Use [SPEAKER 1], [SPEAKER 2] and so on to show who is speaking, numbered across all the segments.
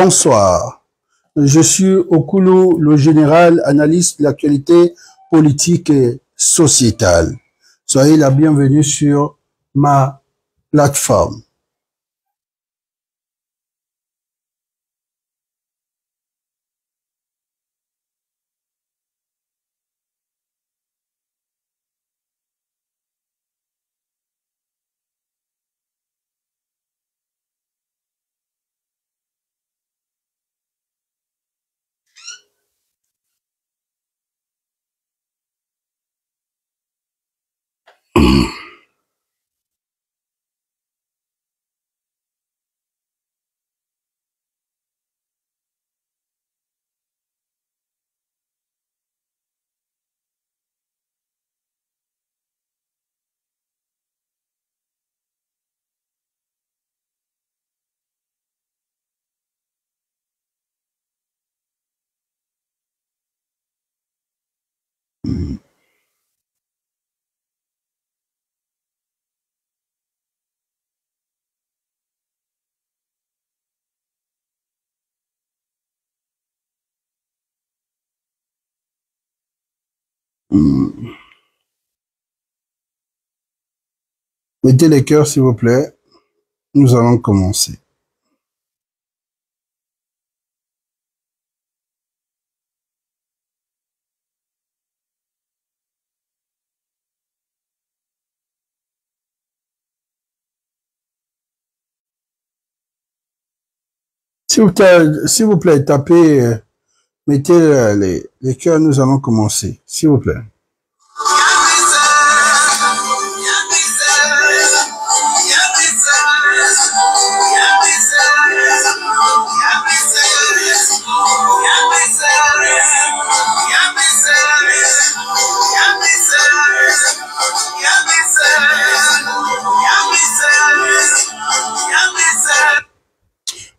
[SPEAKER 1] Bonsoir, je suis Okulu, le général analyste de l'actualité politique et sociétale. Soyez la bienvenue sur ma plateforme. Mettez les cœurs s'il vous plaît, nous allons commencer. S'il vous plaît, tapez, mettez les cœurs, nous allons commencer, s'il vous plaît.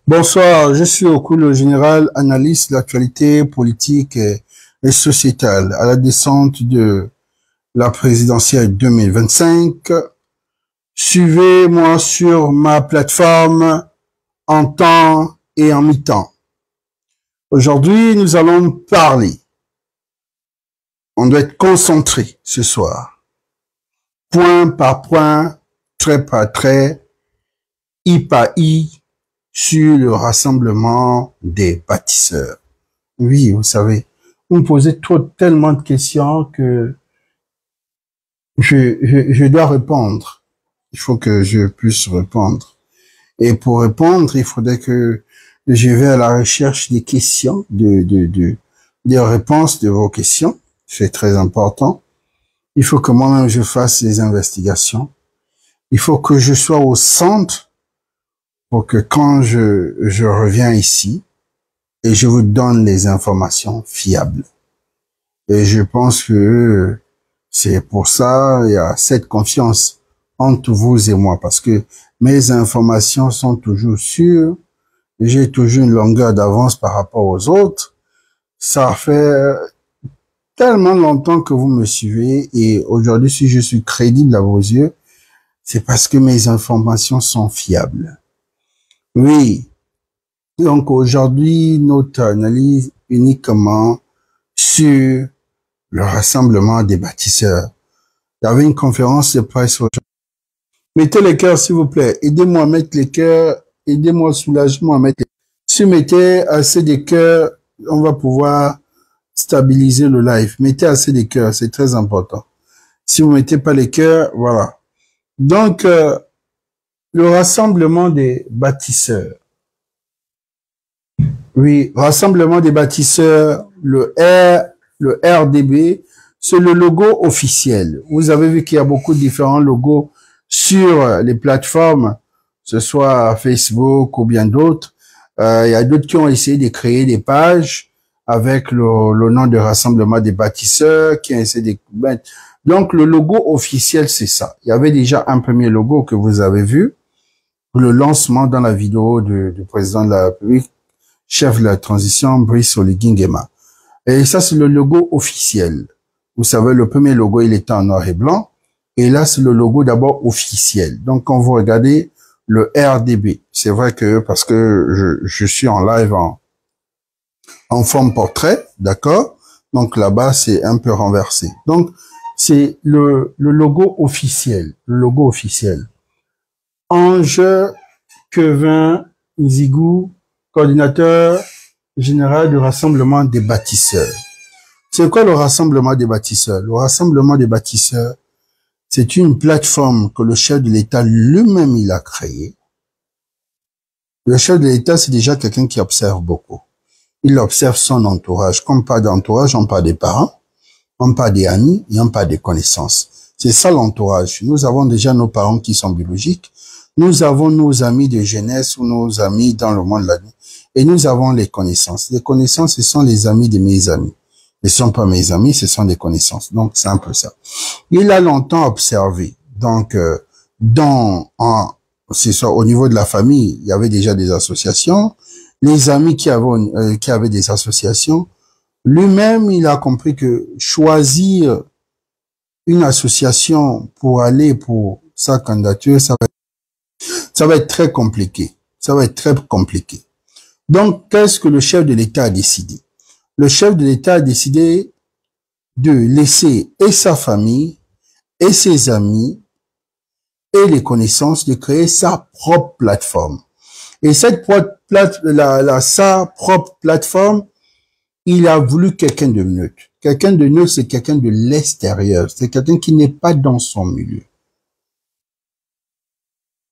[SPEAKER 1] Bonsoir, je suis Okulu, le général analyste de l'actualité politique et sociétale à la descente de la présidentielle 2025. Suivez-moi sur ma plateforme en temps et en mi-temps. Aujourd'hui, nous allons parler. On doit être concentré ce soir. Point par point, trait par trait, i par i, sur le rassemblement des bâtisseurs. Oui, vous savez, vous me posez tellement de questions que je dois répondre. Il faut que je puisse répondre. Et pour répondre, il faudrait que je vais à la recherche des questions, des réponses de vos questions. C'est très important. Il faut que moi-même je fasse les investigations. Il faut que je sois au centre pour que quand je reviens ici et je vous donne les informations fiables. Et je pense que c'est pour ça il y a cette confiance entre vous et moi, parce que mes informations sont toujours sûres, j'ai toujours une longueur d'avance par rapport aux autres. Ça fait tellement longtemps que vous me suivez et aujourd'hui, si je suis crédible à vos yeux, c'est parce que mes informations sont fiables. Oui, donc aujourd'hui, notre analyse uniquement sur le rassemblement des bâtisseurs. Il y avait une conférence de presse aujourd'hui. Mettez les cœurs s'il vous plaît, aidez-moi à mettre les cœurs, aidez-moi, soulagez-moi à mettre les cœurs. Si vous mettez assez de cœurs, on va pouvoir stabiliser le live. Mettez assez de cœurs, c'est très important. Si vous mettez pas les cœurs, voilà. Donc, le rassemblement des bâtisseurs. Oui, rassemblement des bâtisseurs, le RDB, c'est le logo officiel. Vous avez vu qu'il y a beaucoup de différents logos sur les plateformes, que ce soit Facebook ou bien d'autres. Il y a d'autres qui ont essayé de créer des pages avec le nom de rassemblement des bâtisseurs, qui ont essayé de mettre. Donc, le logo officiel, c'est ça. Il y avait déjà un premier logo que vous avez vu, le lancement dans la vidéo du président de la République, chef de la transition, Brice Oligui Nguema. Et ça, c'est le logo officiel. Vous savez, le premier logo, il était en noir et blanc. Et là, c'est le logo d'abord officiel. Donc, quand vous regardez le RDB. C'est vrai que, parce que je suis en live en forme portrait, d'accord? Donc là-bas, c'est un peu renversé. Donc, c'est le logo officiel. Le logo officiel. Ange Quevin Nzigou, coordinateur général du Rassemblement des bâtisseurs. C'est quoi le Rassemblement des bâtisseurs? Le Rassemblement des bâtisseurs, c'est une plateforme que le chef de l'État lui-même, il a créée. Le chef de l'État, c'est déjà quelqu'un qui observe beaucoup. Il observe son entourage. Comme pas d'entourage, on parle des parents, on parle des amis et on parle des connaissances. C'est ça l'entourage. Nous avons déjà nos parents qui sont biologiques. Nous avons nos amis de jeunesse ou nos amis dans le monde de la vie. Et nous avons les connaissances. Les connaissances, ce sont les amis de mes amis. Ce ne sont pas mes amis, ce sont des connaissances. Donc, c'est un peu ça. Il a longtemps observé. Donc, c'est ça, au niveau de la famille, il y avait déjà des associations. Les amis qui avaient des associations, lui-même, il a compris que choisir une association pour aller pour sa candidature, ça va être très compliqué. Ça va être très compliqué. Donc, qu'est-ce que le chef de l'État a décidé? Le chef de l'État a décidé de laisser et sa famille, et ses amis, et les connaissances, de créer sa propre plateforme. Et cette sa propre plateforme, il a voulu quelqu'un de neutre. Quelqu'un de neutre, c'est quelqu'un de l'extérieur. C'est quelqu'un qui n'est pas dans son milieu.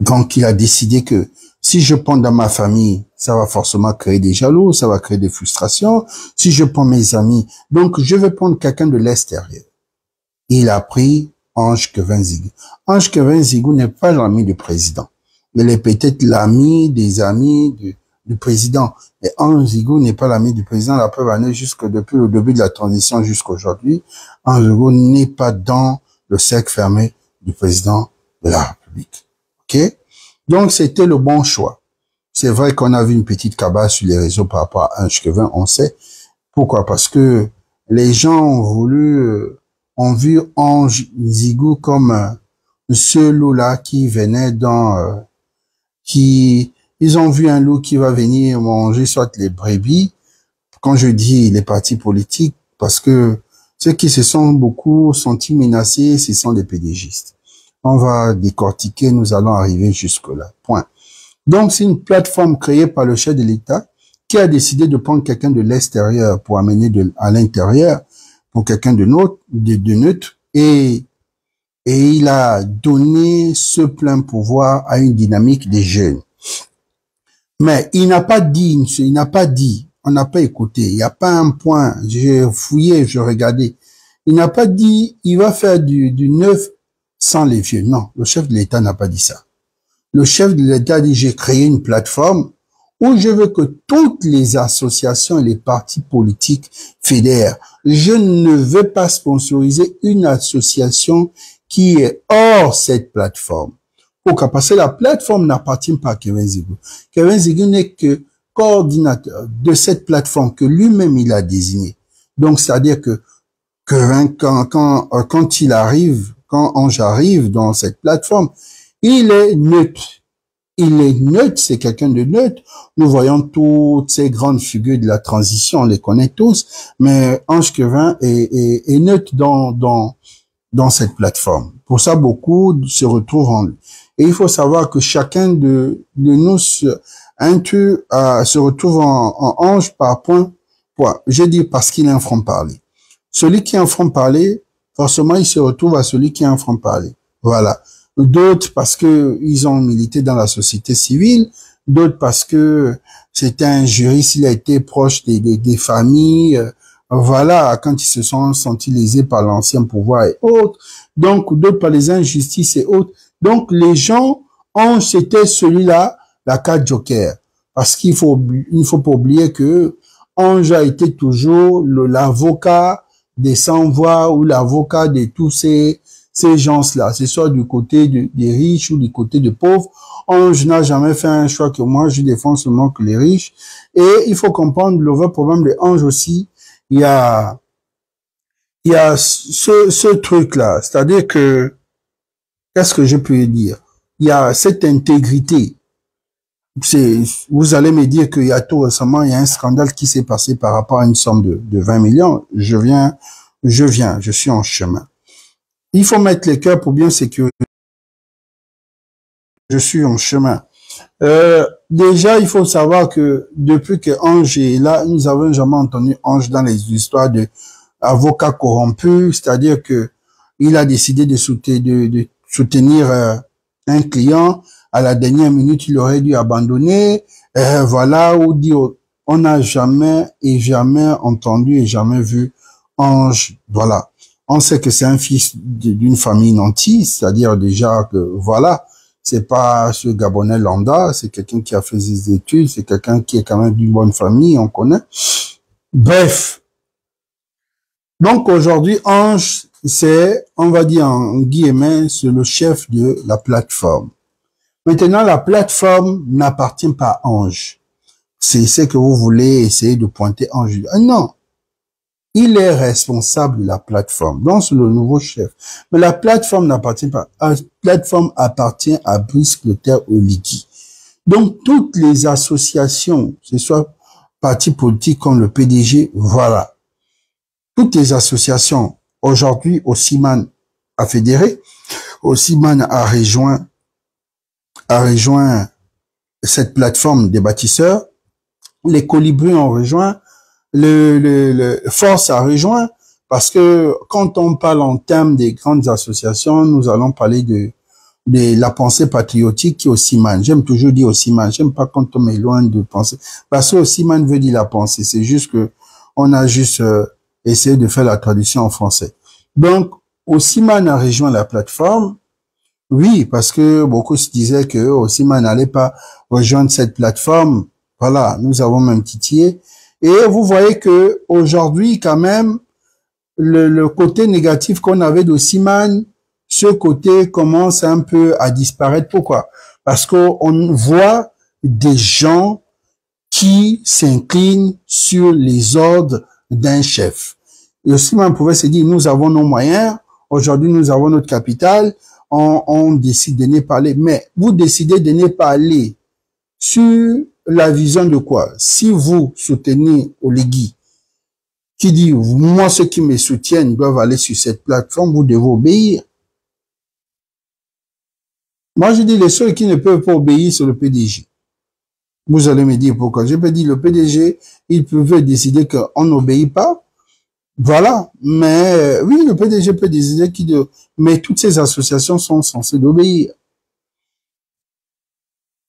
[SPEAKER 1] Donc, il a décidé que si je prends dans ma famille, ça va forcément créer des jaloux, ça va créer des frustrations. Si je prends mes amis, donc je vais prendre quelqu'un de l'extérieur. Il a pris Ange Quevin Nzigou. Ange Quevin Nzigou n'est pas l'ami du président. Il est peut-être l'ami des amis du président. Mais Ange Nzigou n'est pas l'ami du président. La preuve en est jusque depuis le début de la transition jusqu'à aujourd'hui. Ange Nzigou n'est pas dans le cercle fermé du président de la République. OK? Donc, c'était le bon choix. C'est vrai qu'on a vu une petite cabale sur les réseaux par rapport à Ange Quevin, on sait. Pourquoi? Parce que les gens ont vu Ange Nzigou comme ce loup-là qui venait ils ont vu un loup qui va venir manger soit les brebis. Quand je dis les partis politiques, parce que ceux qui se sont beaucoup sentis menacés, ce sont les pédégistes. On va décortiquer, nous allons arriver jusque-là. Point. Donc, c'est une plateforme créée par le chef de l'État qui a décidé de prendre quelqu'un de l'extérieur pour amener à l'intérieur, pour quelqu'un de neutre, et il a donné ce plein pouvoir à une dynamique des jeunes. Mais il n'a pas dit, on n'a pas écouté, il n'y a pas un point, j'ai fouillé, je regardais, il n'a pas dit, il va faire du neuf sans les vieux. Non, le chef de l'État n'a pas dit ça. Le chef de l'État a dit, j'ai créé une plateforme où je veux que toutes les associations et les partis politiques fédèrent. Je ne veux pas sponsoriser une association qui est hors cette plateforme. Pourquoi? Parce que la plateforme n'appartient pas à Quevin Nzigou. Quevin Nzigou n'est que coordinateur de cette plateforme que lui-même il a désignée. Donc, c'est-à-dire que quand il arrive, quand Ange arrive dans cette plateforme, il est neutre. Il est neutre, c'est quelqu'un de neutre. Nous voyons toutes ces grandes figures de la transition, on les connaît tous, mais Ange Quevin est neutre dans cette plateforme. Pour ça, beaucoup se retrouvent en lui. Et il faut savoir que chacun de nous se retrouve en Ange par point. Je dis parce qu'il est un franc-parler. Celui qui est un franc-parler, forcément, il se retrouve à celui qui est un franc-parler. Voilà. D'autres parce que ils ont milité dans la société civile, d'autres parce que c'était un juriste, il a été proche des familles, voilà, quand ils se sont sentis lésés par l'ancien pouvoir et autres, donc d'autres par les injustices et autres. Donc les gens c'était celui-là, la carte joker, parce qu'il faut pas oublier que Ange a été toujours l'avocat des sans-voix ou l'avocat de tous ces gens-là, c'est soit du côté des riches ou du côté des pauvres. Ange n'a jamais fait un choix que moi, je défends seulement que les riches. Et il faut comprendre le vrai problème de Ange aussi. Il y a ce truc-là. C'est-à-dire que, qu'est-ce que je peux dire? il y a cette intégrité. Vous allez me dire qu'il y a tout récemment, il y a un scandale qui s'est passé par rapport à une somme de 20 millions. Je suis en chemin. Il faut mettre les cœurs pour bien sécuriser. Je suis en chemin. Déjà, il faut savoir que depuis que Ange est là, nous avons jamais entendu Ange dans les histoires de avocats corrompus, c'est-à-dire que il a décidé de soutenir un client. À la dernière minute, il aurait dû abandonner. Voilà, ou dire, on n'a jamais entendu et jamais vu Ange. Voilà. On sait que c'est un fils d'une famille nantie, c'est-à-dire déjà que, voilà, c'est pas ce Gabonais lambda, c'est quelqu'un qui a fait ses études, c'est quelqu'un qui est quand même d'une bonne famille, on connaît. Bref. Donc aujourd'hui, Ange, c'est, on va dire en guillemets, c'est le chef de la plateforme. Maintenant, la plateforme n'appartient pas à Ange. C'est que vous voulez essayer de pointer Ange. Non. Il est responsable de la plateforme. Donc, c'est le nouveau chef. Mais la plateforme n'appartient pas. La plateforme appartient à Brice Clotaire Oligui. Donc, toutes les associations, que ce soit partis politiques comme le PDG, voilà. Toutes les associations, aujourd'hui, Osiman a fédéré. Osiman a rejoint cette plateforme des bâtisseurs. Les colibris ont rejoint. Force a rejoint, parce que quand on parle en termes des grandes associations, nous allons parler de la pensée patriotique qui est Osiman. J'aime toujours dire Osiman. J'aime pas quand on m'éloigne de penser. Parce que Osiman veut dire la pensée. C'est juste que on a juste essayé de faire la traduction en français. Donc, Osiman a rejoint la plateforme. Oui, parce que beaucoup se disaient que Osiman n'allait pas rejoindre cette plateforme. Voilà, nous avons même titillé. Et vous voyez que aujourd'hui, quand même, le côté négatif qu'on avait d'Osiman, ce côté commence un peu à disparaître. Pourquoi? Parce qu'on voit des gens qui s'inclinent sur les ordres d'un chef. Et Osiman pouvait se dire, nous avons nos moyens, aujourd'hui nous avons notre capital, on décide de ne pas aller. Mais vous décidez de ne pas aller sur la vision de quoi? Si vous soutenez Oligui, qui dit, moi, ceux qui me soutiennent doivent aller sur cette plateforme, vous devez obéir. Moi, je dis, les seuls qui ne peuvent pas obéir, c'est le PDG. Vous allez me dire pourquoi. Je peux dire, le PDG, il pouvait décider qu'on n'obéit pas. Voilà. Mais, oui, le PDG peut décider mais toutes ces associations sont censées obéir.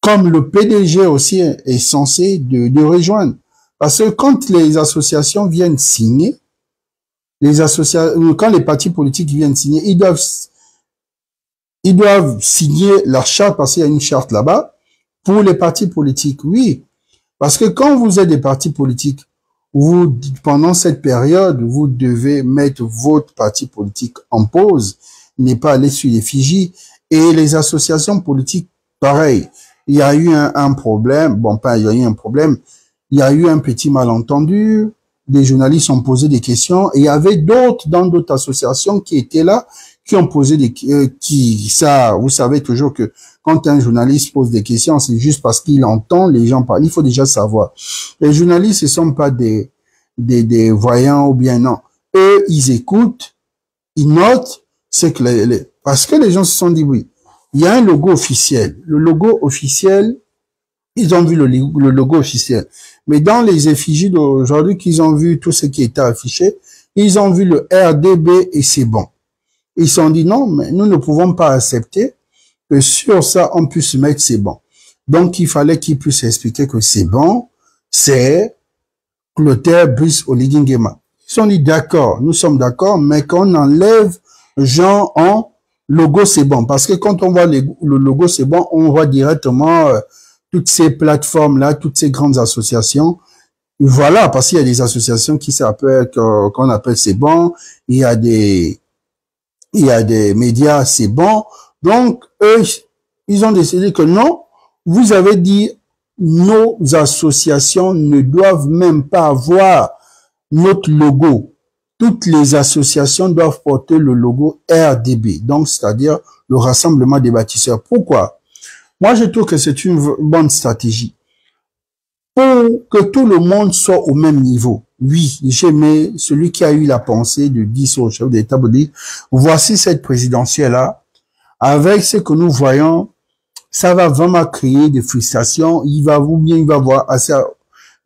[SPEAKER 1] Comme le PDG aussi est censé de rejoindre. Parce que quand les associations viennent signer, quand les partis politiques viennent signer, ils doivent signer leur charte parce qu'il y a une charte là-bas. Pour les partis politiques, oui. Parce que quand vous êtes des partis politiques, pendant cette période, vous devez mettre votre parti politique en pause, ne pas aller sur les Fidji. Et les associations politiques, pareil. Il y a eu un problème, bon, pas il y a eu un problème, il y a eu un petit malentendu, des journalistes ont posé des questions, et il y avait d'autres, dans d'autres associations qui étaient là, qui ont posé vous savez toujours que quand un journaliste pose des questions, c'est juste parce qu'il entend les gens parler, il faut déjà savoir. Les journalistes, ce sont pas des voyants ou bien non. Eux, ils écoutent, ils notent, c'est que parce que les gens se sont dit oui. Il y a un logo officiel. Le logo officiel, ils ont vu le logo officiel. Mais dans les effigies d'aujourd'hui, qu'ils ont vu tout ce qui était affiché, ils ont vu le RDB et c'est bon. Ils se sont dit non, mais nous ne pouvons pas accepter que sur ça, on puisse mettre c'est bon. Donc, il fallait qu'ils puissent expliquer que c'est bon, c'est Clotaire Brice Oligui Nguema. Ils se sont dit d'accord, nous sommes d'accord, mais qu'on enlève Jean en logo c'est bon, parce que quand on voit le logo c'est bon, on voit directement toutes ces plateformes là, toutes ces grandes associations. Voilà, parce qu'il y a des associations qui s'appellent qu'on appelle c'est bon, il y a des médias c'est bon. Donc eux, ils ont décidé que non, vous avez dit nos associations ne doivent même pas avoir notre logo. Toutes les associations doivent porter le logo RDB, donc c'est-à-dire le Rassemblement des bâtisseurs. Pourquoi? Moi, je trouve que c'est une bonne stratégie pour que tout le monde soit au même niveau. Oui, j'aimais celui qui a eu la pensée de dire au chef d'État, de dire, voici cette présidentielle-là, avec ce que nous voyons, ça va vraiment créer des frustrations. Il va voir assez,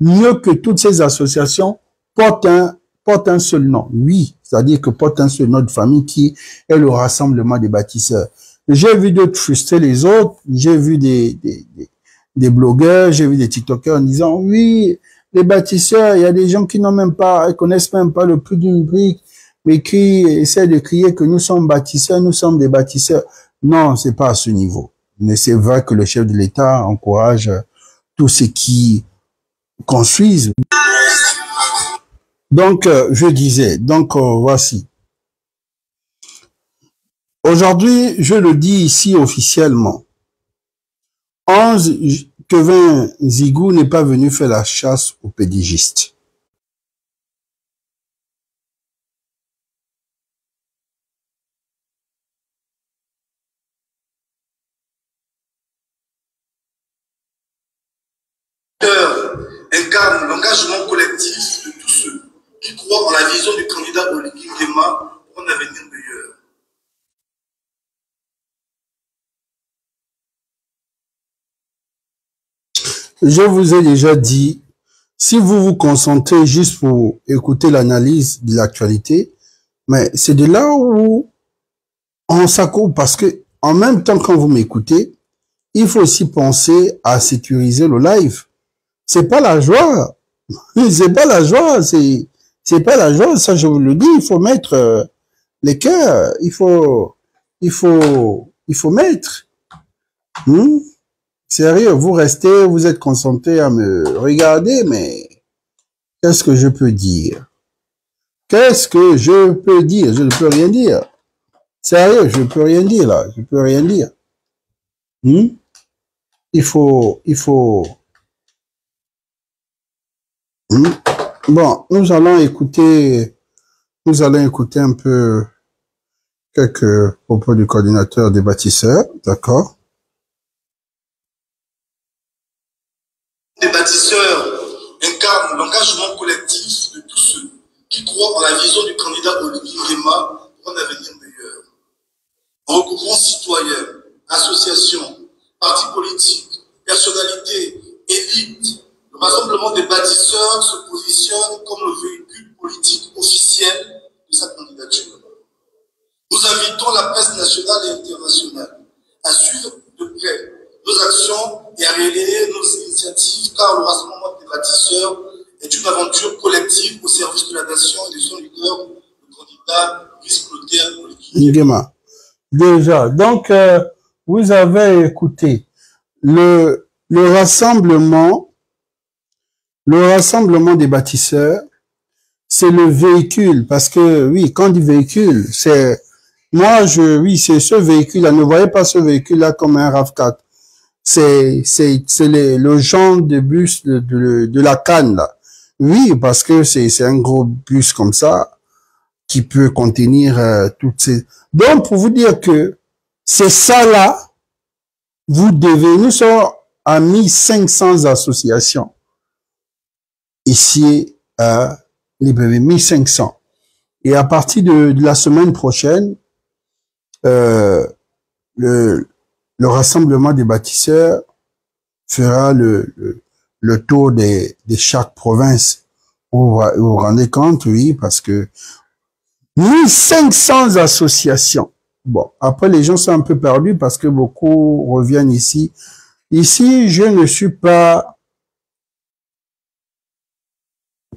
[SPEAKER 1] mieux que toutes ces associations portent un seul nom. Oui, c'est-à-dire que portent un seul nom de famille qui est le rassemblement des bâtisseurs. J'ai vu d'autres frustrer les autres. J'ai vu des blogueurs, j'ai vu des TikTokers en disant, oui, les bâtisseurs, il y a des gens qui n'ont même pas, ils connaissent même pas le prix d'une brique, mais qui essaient de crier que nous sommes bâtisseurs, nous sommes des bâtisseurs. Non, c'est pas à ce niveau. Mais c'est vrai que le chef de l'État encourage tous ceux qui construisent. Donc, je disais, donc voici. Aujourd'hui, je le dis ici officiellement. 11, Kevin Zigou n'est pas venu faire la chasse aux pédigistes.
[SPEAKER 2] Incarne l'engagement collectif de tous ceux qui croient en la vision du candidat Oligui Nguema pour un avenir meilleur.
[SPEAKER 1] Je vous ai déjà dit, si vous vous concentrez juste pour écouter l'analyse de l'actualité, mais c'est de là où on s'accoupe parce que en même temps quand vous m'écoutez, il faut aussi penser à sécuriser le live. C'est pas la joie. C'est pas la joie. C'est pas la joie. Ça, je vous le dis. Il faut mettre les cœurs. Il faut mettre. Sérieux, vous restez, vous êtes concentré à me regarder, mais qu'est-ce que je peux dire? Qu'est-ce que je peux dire? Je ne peux rien dire. Sérieux, je ne peux rien dire là. Je ne peux rien dire. Il faut. Bon, nous allons écouter un peu quelques propos du coordinateur des bâtisseurs, d'accord?
[SPEAKER 2] Les bâtisseurs incarnent l'engagement collectif de tous ceux qui croient en la vision du candidat Oligui Nguema pour un avenir meilleur. En regroupant citoyens, associations, partis politiques, personnalités, élites, le rassemblement des bâtisseurs se positionne comme le véhicule politique officiel de sa candidature. Nous invitons la presse nationale et internationale à suivre de près nos actions et à relayer nos initiatives, car le rassemblement des bâtisseurs est une aventure collective au service de la nation et de son leader, le candidat Brice-Clotaire Oligui Nguema.
[SPEAKER 1] Déjà, donc vous avez écouté le rassemblement des bâtisseurs, c'est le véhicule, parce que oui, quand on dit véhicule, c'est c'est ce véhicule-là. Ne voyez pas ce véhicule-là comme un RAV4. C'est le genre de bus de la Cannes, là. Oui, parce que c'est un gros bus comme ça qui peut contenir toutes ces. Donc pour vous dire que c'est ça là, nous sommes à 1500 associations ici à Libreville, 1500. Et à partir de la semaine prochaine, le rassemblement des bâtisseurs fera le tour de chaque province. Vous vous rendez compte, oui, parce que 1500 associations. Bon, après les gens sont un peu perdus parce que beaucoup reviennent ici. Ici, je ne suis pas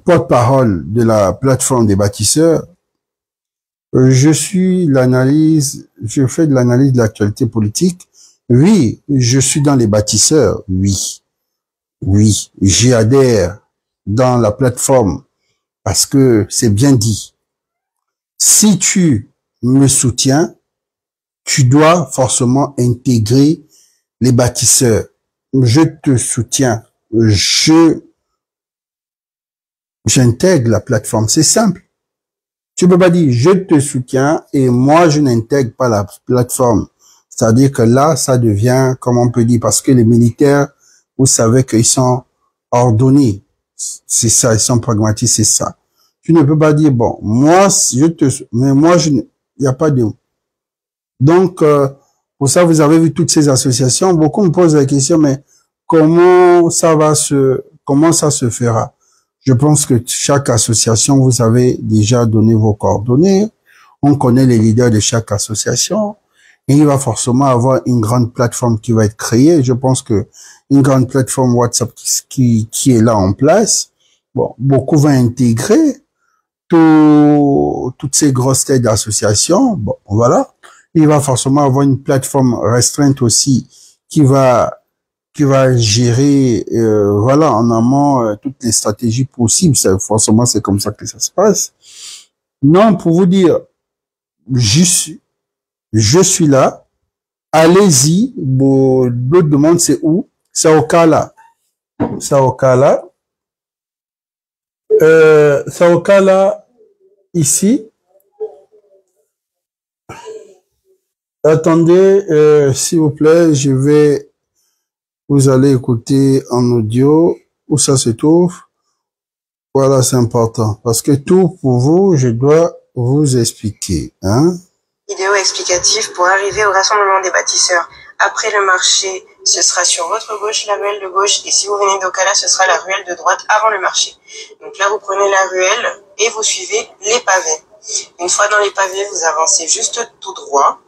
[SPEAKER 1] porte-parole de la plateforme des bâtisseurs. Je fais de l'analyse de l'actualité politique. Oui, je suis dans les bâtisseurs. Oui, j'y adhère dans la plateforme parce que c'est bien dit. Si tu me soutiens, tu dois forcément intégrer les bâtisseurs. Je te soutiens. J'intègre la plateforme. C'est simple. Tu peux pas dire je te soutiens et moi je n'intègre pas la plateforme. C'est-à-dire que là, ça devient, comme on peut dire, parce que les militaires, vous savez qu'ils sont ordonnés. C'est ça, ils sont pragmatiques, c'est ça. Tu ne peux pas dire, bon, moi, mais moi, il n'y a pas de... Donc, pour ça, vous avez vu toutes ces associations. Beaucoup me posent la question, mais comment ça se fera? Je pense que chaque association, vous avez déjà donné vos coordonnées. On connaît les leaders de chaque association. Et il va forcément avoir une grande plateforme qui va être créée. Je pense que une grande plateforme WhatsApp qui est là en place. Bon, beaucoup vont intégrer toutes ces grosses têtes d'associations. Bon, voilà. Il va forcément avoir une plateforme restreinte aussi qui va gérer, voilà, en amont toutes les stratégies possibles. Forcément, c'est comme ça que ça se passe. Non, pour vous dire, je suis là. Allez-y. Bon, l'autre demande c'est où? C'est au Kala. C'est au Kala. C'est au Kala ici. Attendez, s'il vous plaît, vous allez écouter en audio où ça se trouve. Voilà, c'est important. Parce que tout pour vous, je dois vous expliquer, hein.
[SPEAKER 3] Vidéo explicative pour arriver au rassemblement des bâtisseurs. Après le marché, ce sera sur votre gauche, la ruelle de gauche. Et si vous venez d'Okala, ce sera la ruelle de droite avant le marché. Donc là, vous prenez la ruelle et vous suivez les pavés. Une fois dans les pavés, vous avancez juste tout droit.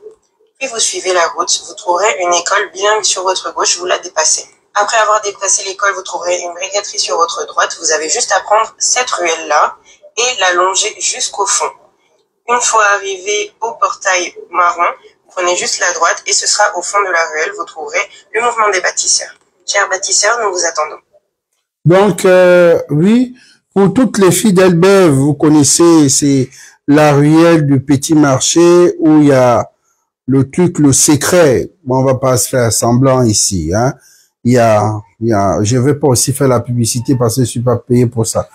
[SPEAKER 3] Puis vous suivez la route. Vous trouverez une école bilingue sur votre gauche, vous la dépassez. Après avoir dépassé l'école, vous trouverez une briqueterie sur votre droite. Vous avez juste à prendre cette ruelle-là et la longer jusqu'au fond. Une fois arrivé au portail marron, vous prenez juste la droite et ce sera au fond de la ruelle. Vous trouverez le mouvement des bâtisseurs. Chers bâtisseurs, nous vous attendons.
[SPEAKER 1] Donc, oui, pour toutes les filles d'Elbeuf, vous connaissez, c'est la ruelle du petit marché où il y a le truc, le secret. Bon, on va pas se faire semblant ici, hein. Je vais pas aussi faire la publicité parce que je suis pas payé pour ça.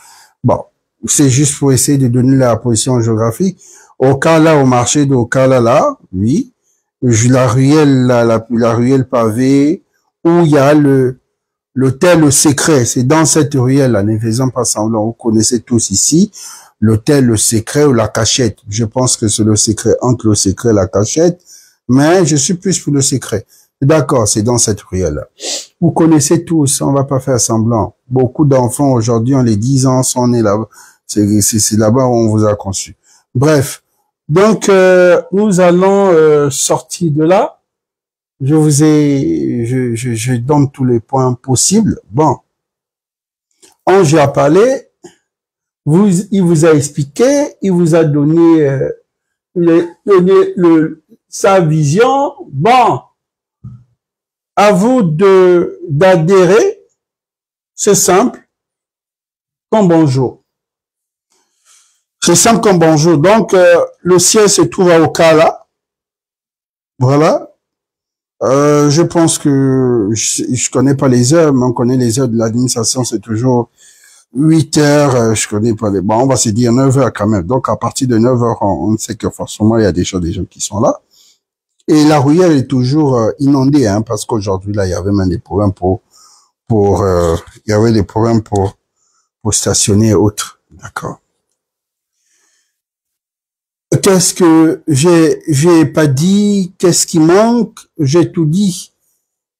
[SPEAKER 1] Bon, c'est juste pour essayer de donner la position géographique. Au cas là, au marché d'Okala là, oui. La ruelle, la ruelle pavée, où il y a l'hôtel Le Secret. C'est dans cette ruelle là, ne faisons pas semblant. Vous connaissez tous ici l'hôtel Le Secret ou la Cachette. Je pense que c'est Le Secret, entre Le Secret et la Cachette. Mais je suis plus pour Le Secret. D'accord, c'est dans cette ruelle-là. Vous connaissez tous, on va pas faire semblant. Beaucoup d'enfants aujourd'hui, on les 10 ans, sont nés là-bas. C'est là-bas où on vous a conçu. Bref. Donc, nous allons sortir de là. Je donne tous les points possibles. Bon. Ange a parlé. Il vous a expliqué. Il vous a donné, sa vision. Bon. À vous d'adhérer. C'est simple. Comme bonjour. C'est simple comme bonjour. Donc, le siège se trouve à Okala. Voilà. Je pense que je connais pas les heures, mais on connaît les heures de l'administration. C'est toujours 8 heures. Je connais pas les... Bon, on va se dire 9 heures quand même. Donc, à partir de 9 heures, on sait que forcément, il y a des gens qui sont là. Et la ruelle est toujours inondée, hein, parce qu'aujourd'hui, là, il y avait même des problèmes il y avait des problèmes pour stationner et autres. D'accord. Qu'est-ce que j'ai pas dit? Qu'est-ce qui manque? J'ai tout dit.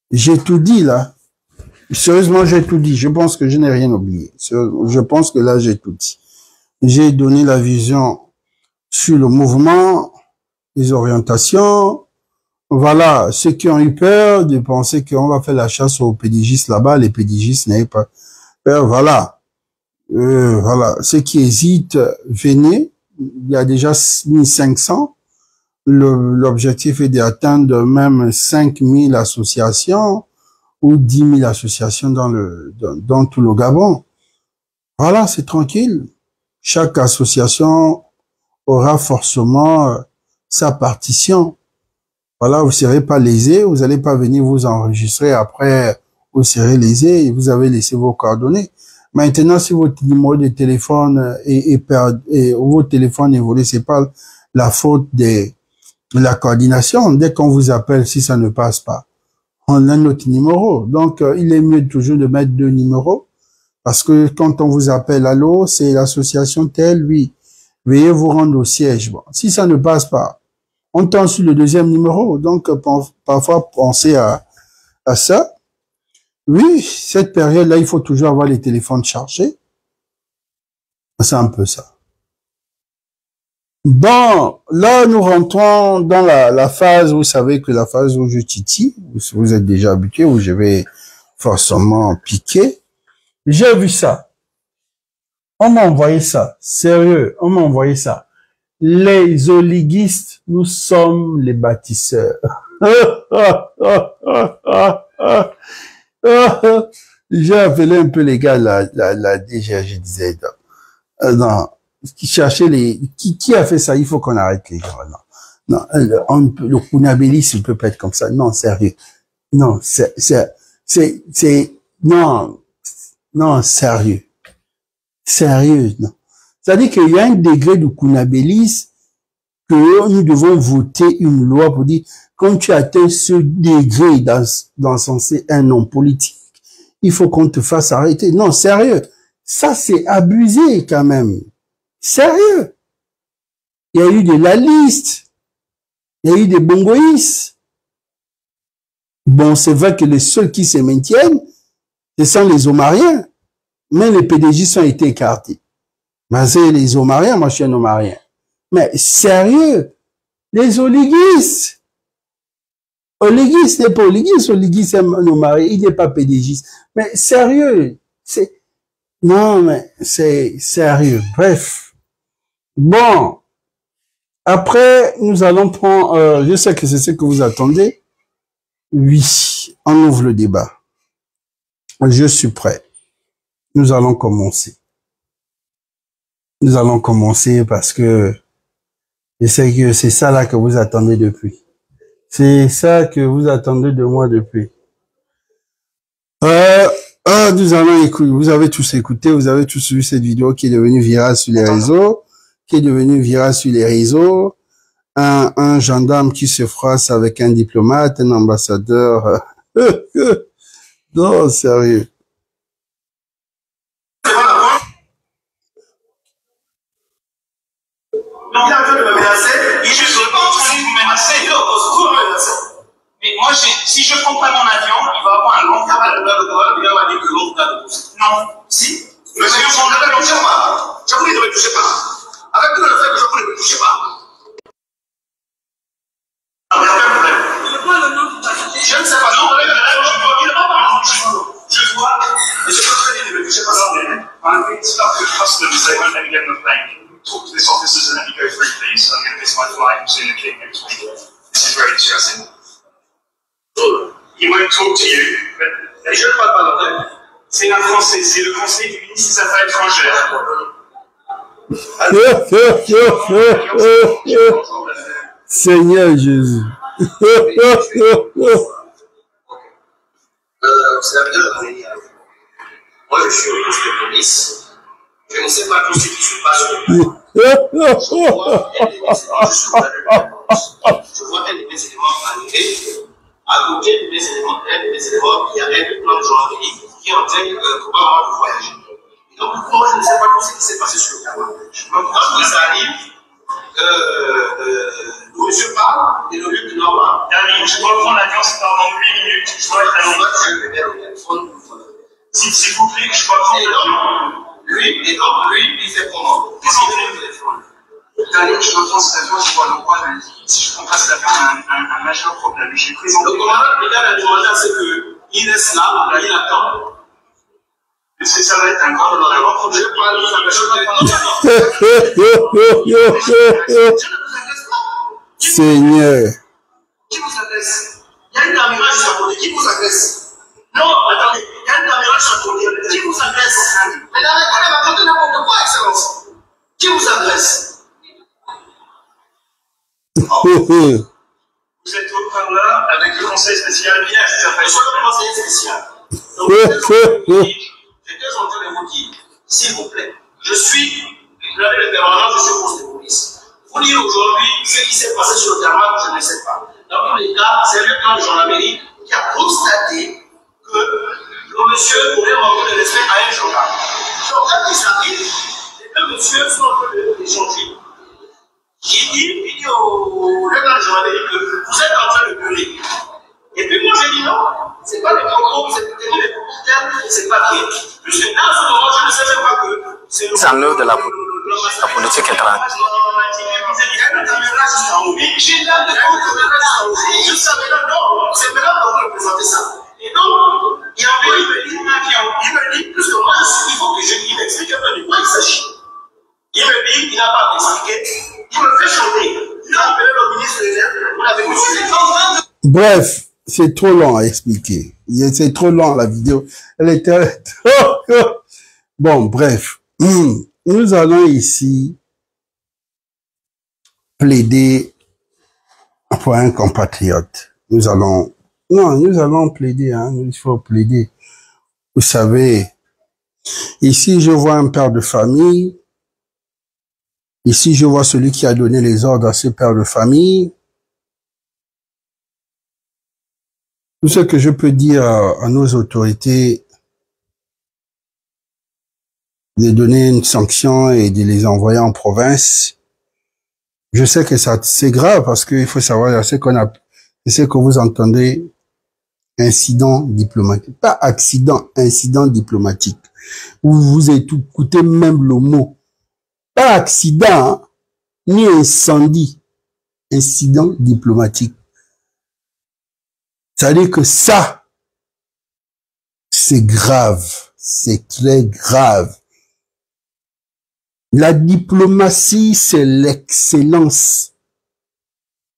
[SPEAKER 1] J'ai tout dit, là. Sérieusement, j'ai tout dit. Je pense que je n'ai rien oublié. Je pense que là, j'ai tout dit. J'ai donné la vision sur le mouvement, les orientations. Voilà. Ceux qui ont eu peur de penser qu'on va faire la chasse aux pédigistes là-bas, les pédigistes n'avaient pas peur. Voilà. Voilà. Ceux qui hésitent, venez. Il y a déjà 1500. L'objectif est d'atteindre même 5000 associations ou 10 000 associations dans tout le Gabon. Voilà, c'est tranquille. Chaque association aura forcément sa partition. Voilà, vous serez pas lésé, vous allez pas venir vous enregistrer après, vous serez lésé et vous avez laissé vos coordonnées. Maintenant, si votre numéro de téléphone et vos téléphones est volé, c'est pas la faute des La coordination, dès qu'on vous appelle, si ça ne passe pas, on a notre numéro. Donc, il est mieux toujours de mettre 2 numéros. Parce que quand on vous appelle, allô, c'est l'association telle, oui. Veuillez vous rendre au siège. Bon, si ça ne passe pas, on tend sur le 2e numéro. Donc, parfois, pensez à ça. Oui, cette période-là, il faut toujours avoir les téléphones chargés. C'est un peu ça. Bon, là, nous rentrons dans la phase, vous savez que la phase où je titille, vous êtes déjà habitué, où je vais forcément piquer. J'ai vu ça. On m'a envoyé ça. Sérieux, on m'a envoyé ça. Les oliguistes, nous sommes les bâtisseurs. J'ai appelé un peu les gars, la DG, je disais, non, qui cherchait qui a fait ça? Il faut qu'on arrête les gens, non. Non, le Kounabélis, il peut pas être comme ça. Non, sérieux. Non, non, sérieux. Sérieux, non. C'est-à-dire qu'il y a un degré de Kounabélis que nous devons voter une loi pour dire, quand tu atteins ce degré dans censé un homme politique, il faut qu'on te fasse arrêter. Non, sérieux. Ça, c'est abusé quand même. Sérieux. Il y a eu de la liste. Il y a eu des bongoïs. Bon, c'est vrai que les seuls qui se maintiennent, ce sont les Omariens. Mais les PDG ont été écartés. Mais c'est les Omariens, moi je suis un Omarien. Mais sérieux, les oliguistes. Oliguiste n'est pas oliguiste, oliguiste c'est un Omarien, il n'est pas PDG. Mais sérieux, non, mais c'est sérieux. Bref. Bon. Après, nous allons prendre, je sais que c'est ce que vous attendez. Oui, on ouvre le débat. Je suis prêt. Nous allons commencer. Nous allons commencer parce que je sais que c'est ça là que vous attendez depuis. C'est ça que vous attendez de moi depuis. Nous allons écouter. Vous avez tous écouté, vous avez tous vu cette vidéo qui est devenue virale sur les réseaux, Un gendarme qui se froisse avec un diplomate, un ambassadeur. Non, sérieux.
[SPEAKER 2] Donc, il est en train de me menacer. Je ne suis pas en train de vous menacer. Mais moi, si je prends pas mon avion, il va avoir un long cavale. Non. Si. Mais si je prends l'avion, je ne touche pas. Je vous dis, ne me touchez pas. Avec tout le fait que je vous ne me touchez pas. Il n'y a aucun problème. Je ne sais pas. Non, il ne va pas. Je vois. Et je peux très bien ne me toucher pas. I think stuff with customs, they won't let me get on the plane. Talk to this officers and let me go through, please. I'm going to miss my flight. I'm seeing the king next week. This is very distressing. He won't talk to you, but je ne parle pas l'anglais. C'est un français, c'est le conseil du ministre des Affaires étrangères.
[SPEAKER 1] Seigneur Jésus.
[SPEAKER 2] Moi, je suis au poste de police. Je ne sais pas tout ce qui se passe sur le plan. Je vois un des éléments arriver. À côté des éléments, il y a un plan de gendarmerie qui est en train probablement de voyager. Et donc, moi, je ne sais pas tout ce qui s'est passé sur le terrain. Donc, quand ça arrive, le monsieur parle et le lieu de normal. Je dois prendre l'avion, c'est dans 8 minutes. Je dois être à l'endroit, je vais mettre au téléphone. S'il vous plaît, je dois prendre l'avion. Lui, il fait comment? Qu'est-ce qu'il fait le téléphone? D'ailleurs, je dois prendre cet avion, je vois l'endroit, si je prends pas cet avion, un majeur problème. J'ai présenté. Le commandant, c'est que il laisse là, il attend. Est-ce que ça va être un grand problème? Je parle de
[SPEAKER 1] Seigneur.
[SPEAKER 2] Qui vous agresse? Il y a une caméra sur la côté. Qui vous agresse? Non, attendez, il y a une caméra sur la côté. Qui vous agresse? Mais là, on va raconter n'importe quoi, Excellence. Qui vous agresse? Oh. Vous êtes au parleur avec le conseil spécial. Bien, je suis le conseiller spécial. Donc, j'étais en train de vous dire, s'il vous plaît, je suis, vous avez le permanent, je suis au poste de police. Vous dire aujourd'hui ce qui s'est passé sur le terrain, je ne sais pas. Dans tous les cas, c'est le plan de Jean-Amérique qui a constaté que le monsieur aurait manqué de respect à un gendarme. Donc, quand il s'arrive, les deux messieurs sont en train d'échanger. Il dit au lieutenant de Jean-Amérique que vous êtes en train de gueuler. Et puis moi, j'ai dit non, c'est pas les propos, c'est les propos termes, c'est pas bien. Puisque dans ce moment, je ne sais même pas que c'est le.
[SPEAKER 4] C'est en œuvre de la politique étrangère.
[SPEAKER 2] Jusqu'à maintenant, non, c'est maintenant qu'on va présenter ça. Et donc, il me dit, puisque moi, il faut que je m'explique un peu de quoi il s'agit. Il me dit, il n'a pas expliqué, il me fait chanter. Il a appelé le ministre de l'Air, on avait reçu.
[SPEAKER 1] Bref, c'est trop long à expliquer. C'est trop long la vidéo. Elle était bon, bref. Nous allons ici plaider pour un compatriote. Nous allons plaider, hein. Il faut plaider. Vous savez, ici je vois un père de famille. Ici je vois celui qui a donné les ordres à ce père de famille. Tout ce que je peux dire à nos autorités, de donner une sanction et de les envoyer en province. Je sais que ça, c'est grave parce qu'il faut savoir, c'est ce que vous entendez, incident diplomatique. Pas accident, incident diplomatique. Vous écoutez même le mot. Pas accident, hein, ni incendie. Incident diplomatique. C'est-à-dire que ça, c'est grave. C'est très grave. La diplomatie, c'est l'excellence.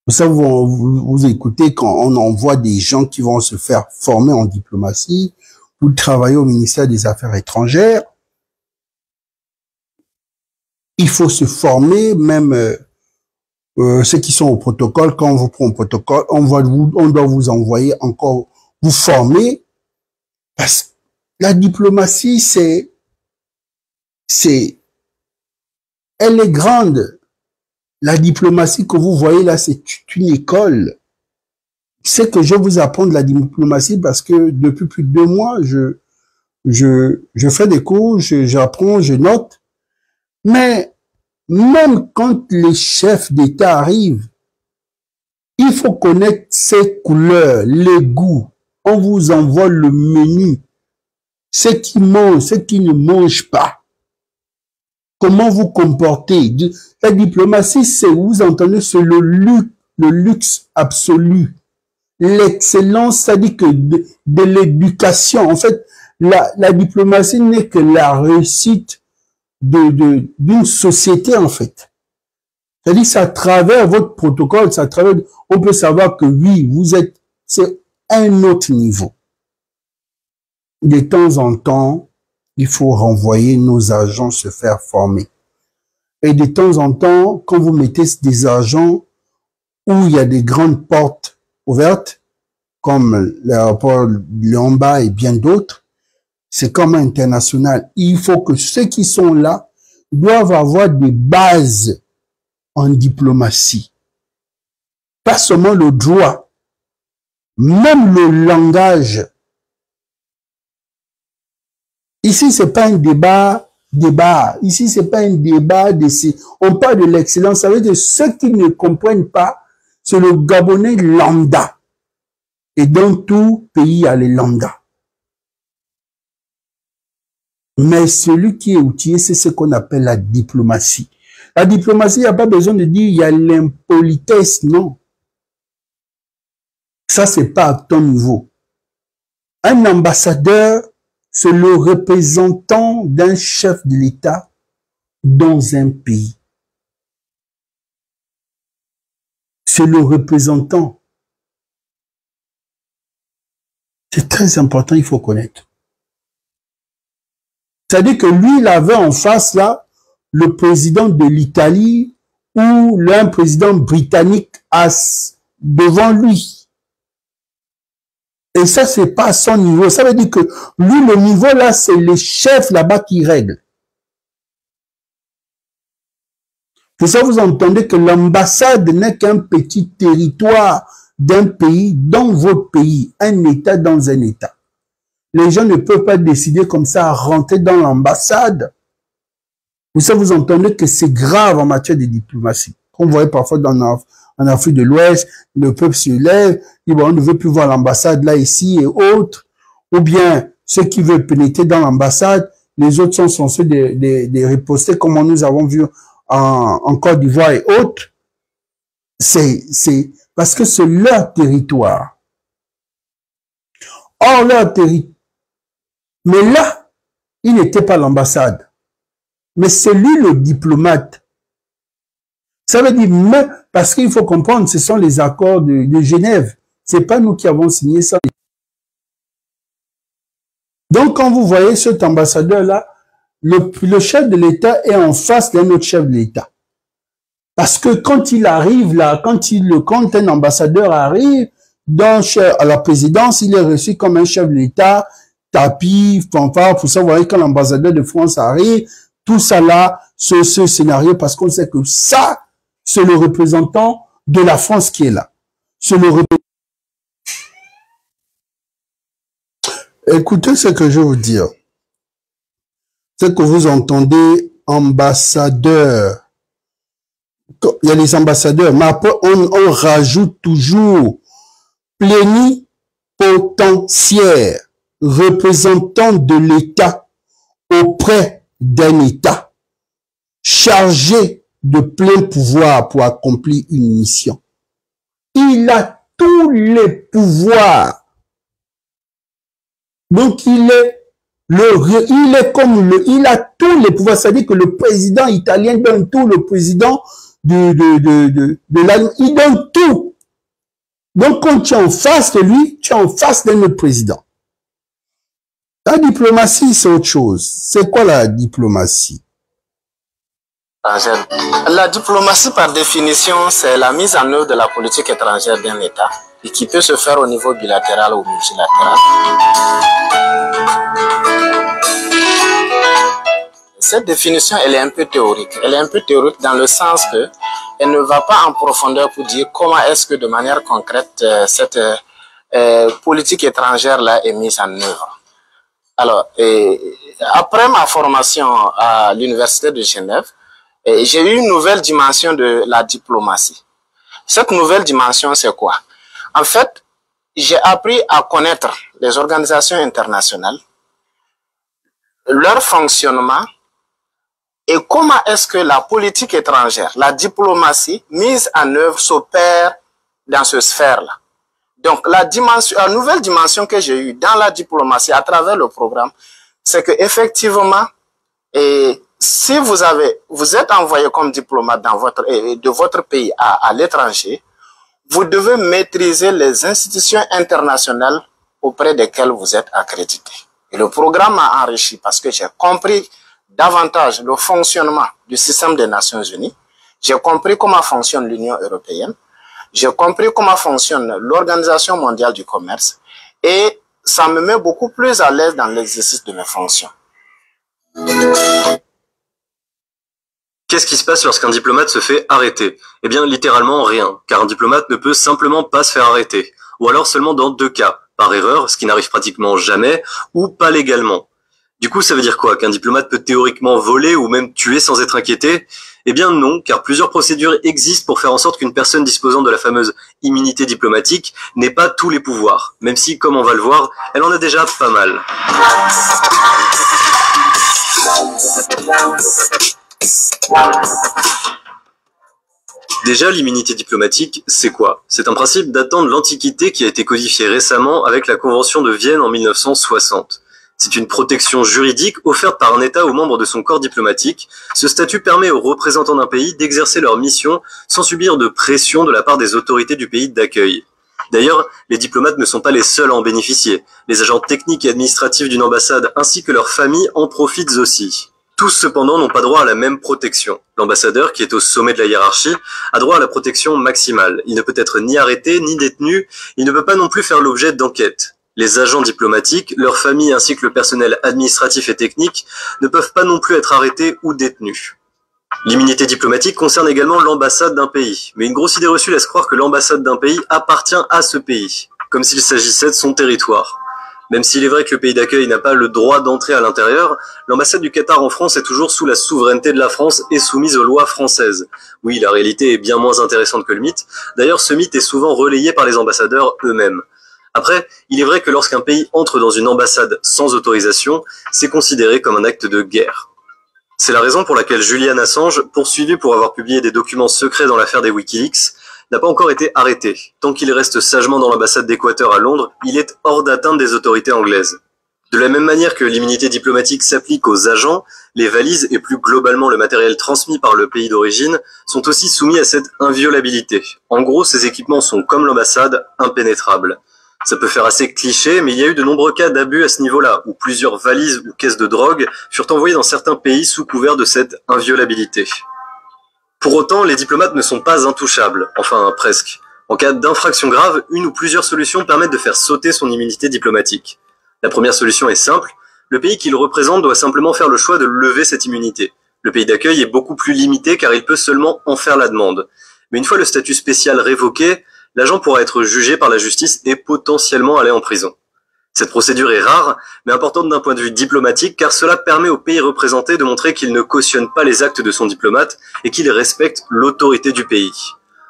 [SPEAKER 1] Vous savez, vous écoutez quand on envoie des gens qui vont se faire former en diplomatie pour travailler au ministère des Affaires étrangères. Il faut se former, même ceux qui sont au protocole. Quand on vous prend au protocole, on doit vous envoyer encore vous former. Parce que la diplomatie, elle est grande. La diplomatie que vous voyez là, c'est une école. C'est que je vous apprends de la diplomatie parce que depuis plus de 2 mois, je fais des cours, j'apprends, je note. Mais même quand les chefs d'État arrivent, il faut connaître ces couleurs, les goûts. On vous envoie le menu. Ce qui mangent, ce qui ne mangent pas. Comment vous comportez. La diplomatie, c'est, vous entendez, c'est le luxe absolu. L'excellence, c'est-à-dire que de l'éducation. En fait, la diplomatie n'est que la réussite d'une société, en fait. C'est-à-dire, c'est à travers votre protocole, c'est à travers, on peut savoir que oui, c'est un autre niveau. De temps en temps, il faut renvoyer nos agents se faire former. Et de temps en temps, quand vous mettez des agents où il y a des grandes portes ouvertes, comme l'aéroport Léon-Mba et bien d'autres, c'est comme international. Il faut que ceux qui sont là doivent avoir des bases en diplomatie. Pas seulement le droit, même le langage. Ici, c'est pas un débat. Ici, c'est pas un débat on parle de l'excellence. Ça veut dire ceux qui ne comprennent pas, c'est le Gabonais lambda. Et dans tout pays, il y a les lambda. Mais celui qui est outillé, c'est ce qu'on appelle la diplomatie. La diplomatie, il n'y a pas besoin de dire il y a l'impolitesse, non. Ça, c'est pas à ton niveau. Un ambassadeur, c'est le représentant d'un chef de l'État dans un pays. C'est le représentant. C'est très important, il faut connaître. C'est-à-dire que lui, il avait en face, là, le président de l'Italie ou un président britannique devant lui. Et ça, c'est pas à son niveau. Ça veut dire que lui, le niveau là, c'est les chefs là-bas qui règlent. Pour ça, vous entendez que l'ambassade n'est qu'un petit territoire d'un pays dans votre pays, un État dans un État. Les gens ne peuvent pas décider comme ça à rentrer dans l'ambassade. Pour ça, vous entendez que c'est grave en matière de diplomatie. Comme vous voyez parfois en Afrique de l'Ouest, le peuple se lève, dit bon, on ne veut plus voir l'ambassade là, ici et autres. Ou bien, ceux qui veulent pénétrer dans l'ambassade, les autres sont censés de riposter comme nous avons vu en Côte d'Ivoire et autres. C'est parce que c'est leur territoire. Or, leur territoire. Mais là, il n'était pas l'ambassade. Mais c'est lui le diplomate. Ça veut dire, mais, parce qu'il faut comprendre, ce sont les accords de Genève. C'est pas nous qui avons signé ça. Donc, quand vous voyez cet ambassadeur-là, le chef de l'État est en face d'un autre chef de l'État. Parce que quand il arrive là, quand un ambassadeur arrive à la présidence, il est reçu comme un chef de l'État, tapis, fanfare. Pour ça, vous voyez, quand l'ambassadeur de France arrive, tout ça là, ce scénario, parce qu'on sait que ça, c'est le représentant de la France qui est là. C'est le Écoutez ce que je veux vous dire. C'est que vous entendez ambassadeur. Il y a les ambassadeurs, mais après, on rajoute toujours plénipotentiaire, représentant de l'État auprès d'un État, chargé de plein pouvoir pour accomplir une mission. Il a tous les pouvoirs. Donc, il a tous les pouvoirs. C'est-à-dire que le président italien donne tout, le président de l'Allemagne, il donne tout. Donc, quand tu es en face de lui, tu es en face de notre président. La diplomatie, c'est autre chose. C'est quoi la diplomatie?
[SPEAKER 4] La diplomatie, par définition, c'est la mise en œuvre de la politique étrangère d'un État et qui peut se faire au niveau bilatéral ou multilatéral. Cette définition, elle est un peu théorique. Elle est un peu théorique dans le sens que elle ne va pas en profondeur pour dire comment est-ce que de manière concrète cette politique étrangère-là est mise en œuvre. Alors, après ma formation à l'Université de Genève, j'ai eu une nouvelle dimension de la diplomatie. Cette nouvelle dimension, c'est quoi? En fait, j'ai appris à connaître les organisations internationales, leur fonctionnement et comment est-ce que la politique étrangère, la diplomatie mise en œuvre s'opère dans ce sphère-là. Donc, la nouvelle dimension que j'ai eue dans la diplomatie à travers le programme, c'est que effectivement, si vous êtes envoyé comme diplomate de votre pays à l'étranger, vous devez maîtriser les institutions internationales auprès desquelles vous êtes accrédité. Et le programme m'a enrichi parce que j'ai compris davantage le fonctionnement du système des Nations Unies. J'ai compris comment fonctionne l'Union européenne. J'ai compris comment fonctionne l'Organisation mondiale du commerce. Et ça me met beaucoup plus à l'aise dans l'exercice de mes fonctions.
[SPEAKER 5] Qu'est-ce qui se passe lorsqu'un diplomate se fait arrêter? Eh bien, littéralement rien, car un diplomate ne peut simplement pas se faire arrêter. Ou alors seulement dans 2 cas, par erreur, ce qui n'arrive pratiquement jamais, ou pas légalement. Du coup, ça veut dire quoi? Qu'un diplomate peut théoriquement voler ou même tuer sans être inquiété? Eh bien non, car plusieurs procédures existent pour faire en sorte qu'une personne disposant de la fameuse immunité diplomatique n'ait pas tous les pouvoirs, même si, comme on va le voir, elle en a déjà pas mal. Déjà, l'immunité diplomatique, c'est quoi? C'est un principe datant de l'Antiquité qui a été codifié récemment avec la Convention de Vienne en 1960. C'est une protection juridique offerte par un État aux membres de son corps diplomatique. Ce statut permet aux représentants d'un pays d'exercer leur mission sans subir de pression de la part des autorités du pays d'accueil. D'ailleurs, les diplomates ne sont pas les seuls à en bénéficier. Les agents techniques et administratifs d'une ambassade ainsi que leurs familles en profitent aussi. Tous, cependant, n'ont pas droit à la même protection. L'ambassadeur, qui est au sommet de la hiérarchie, a droit à la protection maximale. Il ne peut être ni arrêté, ni détenu. Il ne peut pas non plus faire l'objet d'enquêtes. Les agents diplomatiques, leurs familles ainsi que le personnel administratif et technique ne peuvent pas non plus être arrêtés ou détenus. L'immunité diplomatique concerne également l'ambassade d'un pays, mais une grosse idée reçue laisse croire que l'ambassade d'un pays appartient à ce pays, comme s'il s'agissait de son territoire. Même s'il est vrai que le pays d'accueil n'a pas le droit d'entrer à l'intérieur, l'ambassade du Qatar en France est toujours sous la souveraineté de la France et soumise aux lois françaises. Oui, la réalité est bien moins intéressante que le mythe. D'ailleurs, ce mythe est souvent relayé par les ambassadeurs eux-mêmes. Après, il est vrai que lorsqu'un pays entre dans une ambassade sans autorisation, c'est considéré comme un acte de guerre. C'est la raison pour laquelle Julian Assange, poursuivi pour avoir publié des documents secrets dans l'affaire des Wikileaks, n'a pas encore été arrêté. Tant qu'il reste sagement dans l'ambassade d'Équateur à Londres, il est hors d'atteinte des autorités anglaises. De la même manière que l'immunité diplomatique s'applique aux agents, les valises et plus globalement le matériel transmis par le pays d'origine sont aussi soumis à cette inviolabilité. En gros, ces équipements sont, comme l'ambassade, impénétrables. Ça peut faire assez cliché, mais il y a eu de nombreux cas d'abus à ce niveau-là, où plusieurs valises ou caisses de drogue furent envoyées dans certains pays sous couvert de cette inviolabilité. Pour autant, les diplomates ne sont pas intouchables, enfin presque. En cas d'infraction grave, une ou plusieurs solutions permettent de faire sauter son immunité diplomatique. La première solution est simple, le pays qui le représente doit simplement faire le choix de lever cette immunité. Le pays d'accueil est beaucoup plus limité car il peut seulement en faire la demande. Mais une fois le statut spécial révoqué, l'agent pourra être jugé par la justice et potentiellement aller en prison. Cette procédure est rare, mais importante d'un point de vue diplomatique car cela permet au pays représenté de montrer qu'il ne cautionne pas les actes de son diplomate et qu'il respecte l'autorité du pays.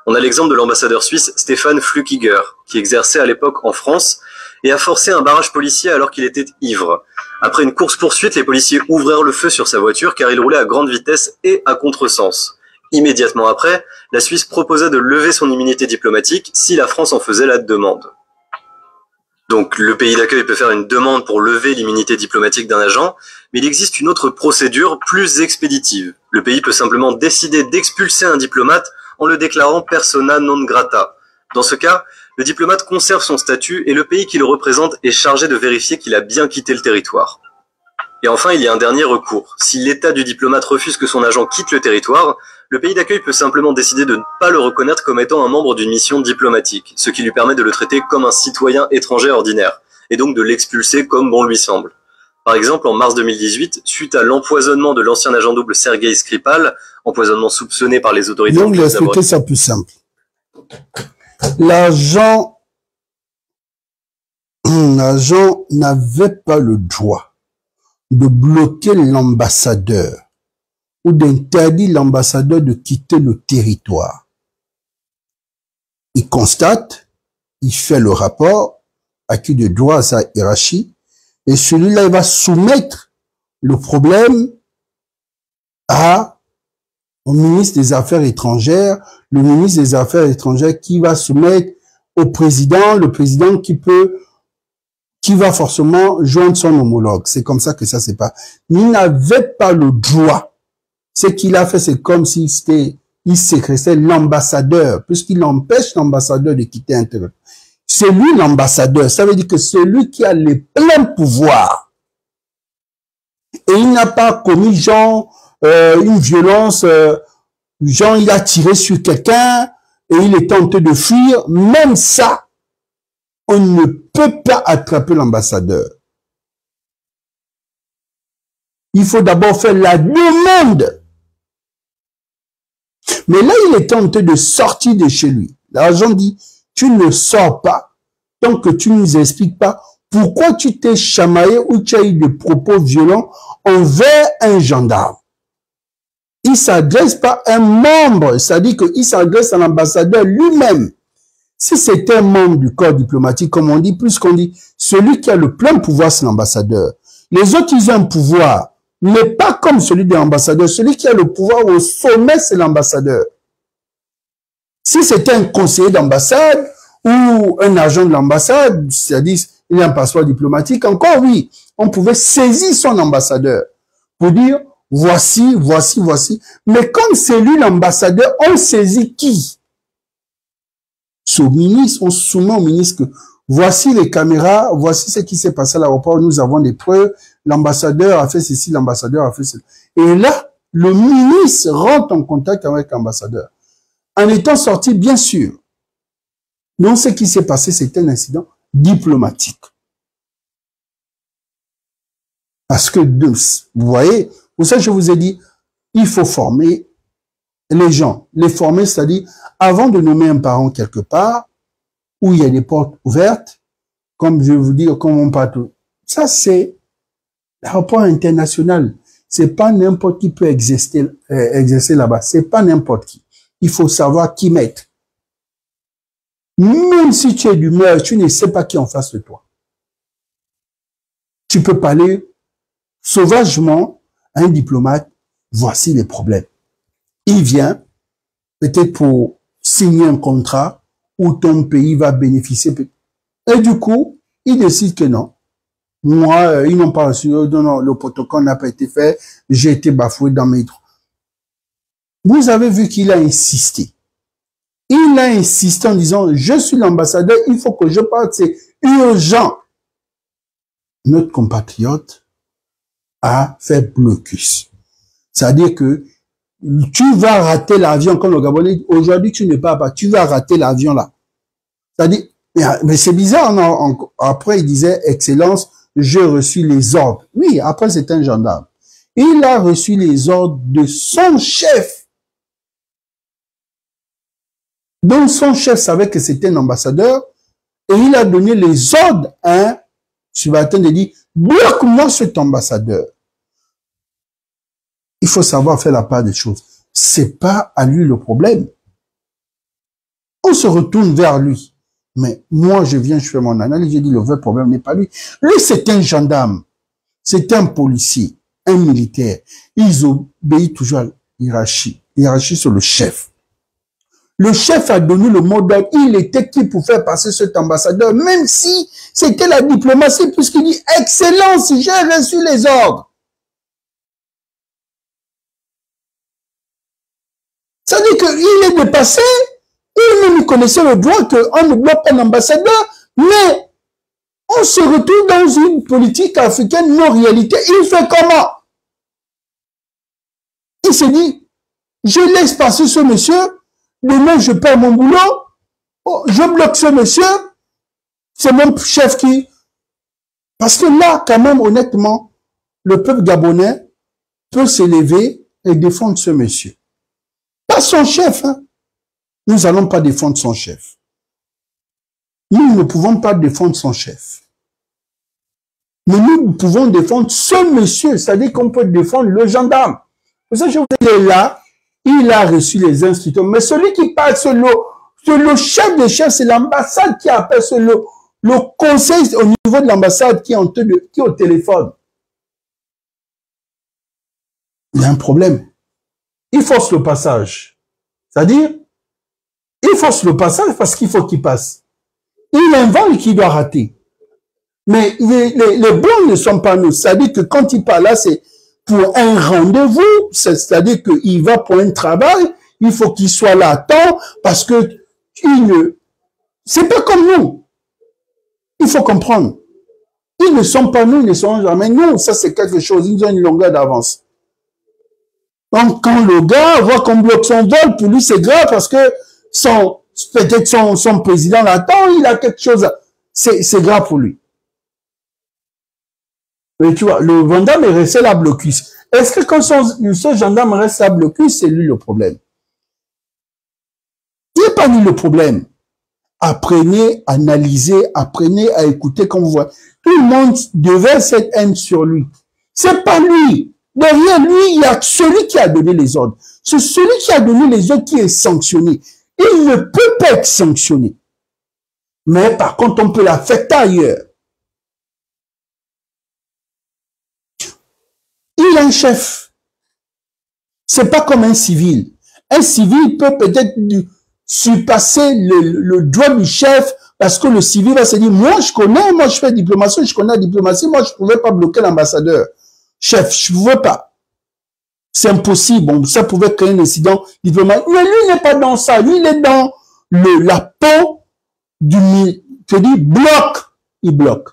[SPEAKER 5] On a l'exemple de l'ambassadeur suisse Stefan Flückiger, qui exerçait à l'époque en France et a forcé un barrage policier alors qu'il était ivre. Après une course-poursuite, les policiers ouvrirent le feu sur sa voiture car il roulait à grande vitesse et à contresens. Immédiatement après, la Suisse proposa de lever son immunité diplomatique si la France en faisait la demande. Donc le pays d'accueil peut faire une demande pour lever l'immunité diplomatique d'un agent, mais il existe une autre procédure plus expéditive. Le pays peut simplement décider d'expulser un diplomate en le déclarant persona non grata. Dans ce cas, le diplomate conserve son statut et le pays qui le représente est chargé de vérifier qu'il a bien quitté le territoire. Et enfin, il y a un dernier recours. Si l'État du diplomate refuse que son agent quitte le territoire, le pays d'accueil peut simplement décider de ne pas le reconnaître comme étant un membre d'une mission diplomatique, ce qui lui permet de le traiter comme un citoyen étranger ordinaire, et donc de l'expulser comme bon lui semble. Par exemple, en mars 2018, suite à l'empoisonnement de l'ancien agent double Sergei Skripal, empoisonnement soupçonné par les autorités...
[SPEAKER 1] Donc, expliquer ça plus simple. L'agent n'avait pas le droit de bloquer l'ambassadeur ou d'interdire l'ambassadeur de quitter le territoire. Il constate, il fait le rapport, acquis de droit à sa hiérarchie, et celui-là, il va soumettre le problème au ministre des Affaires étrangères, le ministre des Affaires étrangères qui va soumettre au président, le président qui va forcément joindre son homologue. C'est comme ça que ça se passe. Il n'avait pas le droit. Ce qu'il a fait, c'est comme s'il sécrétait l'ambassadeur, puisqu'il empêche l'ambassadeur de quitter un territoire. C'est lui l'ambassadeur. Ça veut dire que c'est lui qui a les pleins pouvoirs. Et il n'a pas commis une violence, il a tiré sur quelqu'un et il est tenté de fuir. Même ça, on ne peut pas attraper l'ambassadeur. Il faut d'abord faire la demande. Mais là, il est tenté de sortir de chez lui. L'agent dit, tu ne sors pas tant que tu ne nous expliques pas pourquoi tu t'es chamaillé ou tu as eu des propos violents envers un gendarme. Il s'adresse pas à un membre, c'est-à-dire qu'il s'adresse à l'ambassadeur lui-même. Si c'est un membre du corps diplomatique, comme on dit, plus qu'on dit, celui qui a le plein pouvoir, c'est l'ambassadeur. Les autres, ils ont un pouvoir, mais pas comme celui de l'ambassadeur. Celui qui a le pouvoir au sommet, c'est l'ambassadeur. Si c'était un conseiller d'ambassade ou un agent de l'ambassade, c'est-à-dire il a un passeport diplomatique, encore oui, on pouvait saisir son ambassadeur pour dire voici. Mais comme c'est lui l'ambassadeur, on saisit qui? Au ministre, on soumet au ministre que voici les caméras, voici ce qui s'est passé à l'aéroport, nous avons des preuves, l'ambassadeur a fait ceci, l'ambassadeur a fait cela. Et là, le ministre rentre en contact avec l'ambassadeur. En étant sorti, bien sûr. Donc, ce qui s'est passé, c'est un incident diplomatique. Parce que, vous voyez, pour ça je vous ai dit, il faut former les gens, les former, c'est-à-dire, avant de nommer un parent quelque part, où il y a des portes ouvertes, comme je vous dis, comme on parle, ça c'est le rapport international. C'est pas n'importe qui peut exercer là-bas. C'est pas n'importe qui. Il faut savoir qui mettre. Même si tu es d'humeur, tu ne sais pas qui est en face de toi. Tu peux parler sauvagement à un diplomate. Voici les problèmes. Il vient, peut-être pour signer un contrat où ton pays va bénéficier. Et du coup, il décide que non. Moi, ils n'ont pas reçu, non, le protocole n'a pas été fait, j'ai été bafoué dans mes droits. Vous avez vu qu'il a insisté. Il a insisté en disant, je suis l'ambassadeur, il faut que je parte, c'est urgent. Notre compatriote a fait blocus. C'est-à-dire que tu vas rater l'avion, comme le Gabonais, aujourd'hui tu ne pars pas, tu vas rater l'avion là. C'est-à-dire, mais c'est bizarre, non? Après il disait, Excellence, j'ai reçu les ordres. Oui, après c'est un gendarme. Il a reçu les ordres de son chef. Donc son chef savait que c'était un ambassadeur et il a donné les ordres à un subalterne de dire, bloque-moi cet ambassadeur. Il faut savoir faire la part des choses. C'est pas à lui le problème. On se retourne vers lui. Mais moi, je fais mon analyse, je dis le vrai problème n'est pas lui. Lui, c'est un gendarme. C'est un policier, un militaire. Ils obéissent toujours à l'hierarchie. Hiérarchie sur le chef. Le chef a donné le mot d'ordre. Il était qui pour faire passer cet ambassadeur, même si c'était la diplomatie, puisqu'il dit, Excellence, j'ai reçu les ordres. Ça veut dire qu'il est dépassé. Il connaissait le droit qu'on ne bloque pas l'ambassadeur, mais on se retrouve dans une politique africaine non-réalité. Il fait comment? Il se dit, je laisse passer ce monsieur, demain je perds mon boulot, je bloque ce monsieur, c'est mon chef qui... Parce que là, quand même, honnêtement, le peuple gabonais peut s'élever et défendre ce monsieur. Pas son chef, hein. Nous n'allons pas défendre son chef. Nous ne pouvons pas défendre son chef. Mais nous pouvons défendre ce monsieur, c'est-à-dire qu'on peut défendre le gendarme. Pour ça, je vous dis, il est là, il a reçu les instructions. Mais celui qui parle, c'est le chef des chefs, c'est l'ambassade qui appelle, c'est le conseil au niveau de l'ambassade qui est au téléphone. Il y a un problème. Il force le passage. C'est-à-dire, il force le passage parce qu'il faut qu'il passe. Il invente qu'il doit rater. Mais les blancs ne sont pas nous. C'est-à-dire que quand il parle là, c'est pour un rendez-vous. C'est-à-dire qu'il va pour un travail. Il faut qu'il soit là à temps parce que c'est pas comme nous. Il faut comprendre. Ils ne sont pas nous, ils ne sont jamais nous. Ça, c'est quelque chose. Ils ont une longueur d'avance. Donc, quand le gars voit qu'on bloque son vol, pour lui, c'est grave parce que peut-être son président l'attend, il a quelque chose. C'est grave pour lui. Mais tu vois, le gendarme est resté là blocus. Est-ce que quand ce gendarme reste là blocus, c'est lui le problème? Il n'est pas lui le problème. Apprenez, analysez, apprenez à écouter comme vous voyez. Tout le monde devait cette haine sur lui. C'est pas lui. Derrière lui, il y a celui qui a donné les ordres. C'est celui qui a donné les ordres qui est sanctionné. Il ne peut pas être sanctionné. Mais par contre, on peut l'affecter ailleurs. Il a un chef. C'est pas comme un civil. Un civil peut peut-être surpasser le droit du chef parce que le civil va se dire, moi je fais diplomatie, je connais la diplomatie, moi je ne pouvais pas bloquer l'ambassadeur. Chef, je ne pouvais pas. C'est impossible. Bon, ça pouvait créer un incident diplomatique. Mais lui n'est pas dans ça. Lui, il est dans la peau du... Je dis, bloque. Il bloque.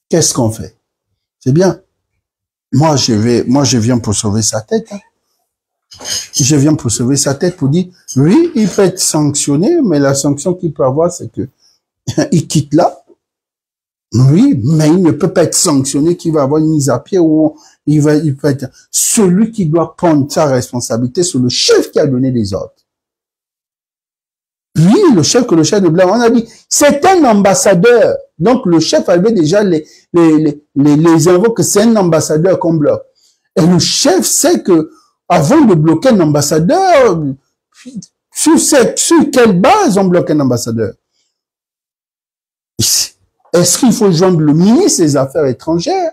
[SPEAKER 1] Qu'est-ce qu'on fait? C'est bien. Moi, je viens pour sauver sa tête. Hein. Je viens pour sauver sa tête pour dire, oui, il peut être sanctionné, mais la sanction qu'il peut avoir, c'est que il quitte là. Oui, mais il ne peut pas être sanctionné, qu'il va avoir une mise à pied ou il peut être celui qui doit prendre sa responsabilité, c'est le chef qui a donné les ordres. Lui, le chef de Blanc, on a dit, c'est un ambassadeur. Donc, le chef avait déjà les infos que c'est un ambassadeur qu'on bloque. Et le chef sait que, avant de bloquer un ambassadeur, sur quelle base on bloque un ambassadeur? Est-ce qu'il faut joindre le ministre des Affaires étrangères?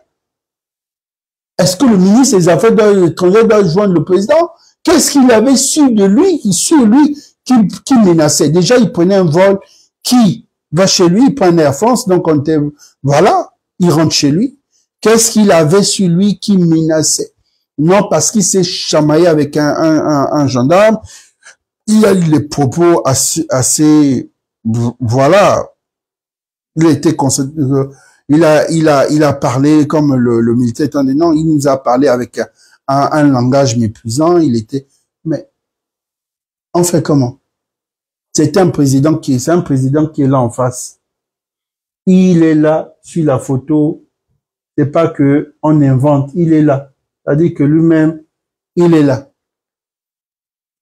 [SPEAKER 1] Est-ce que le ministre des Affaires étrangères doit joindre le président? Qu'est-ce qu'il avait sur lui qui menaçait? Déjà, il prenait un vol qui va chez lui, il prend Air France, donc voilà, il rentre chez lui. Qu'est-ce qu'il avait sur lui qui menaçait? Non, parce qu'il s'est chamaillé avec un gendarme. Il a eu les propos assez voilà. Il a été il a parlé comme le militaire étant dit non, il nous a parlé avec un langage méprisant, mais on fait comment? C'est un président qui est là en face. Il est là sur la photo. C'est pas que on invente, il est là. C'est-à-dire que lui-même, il est là.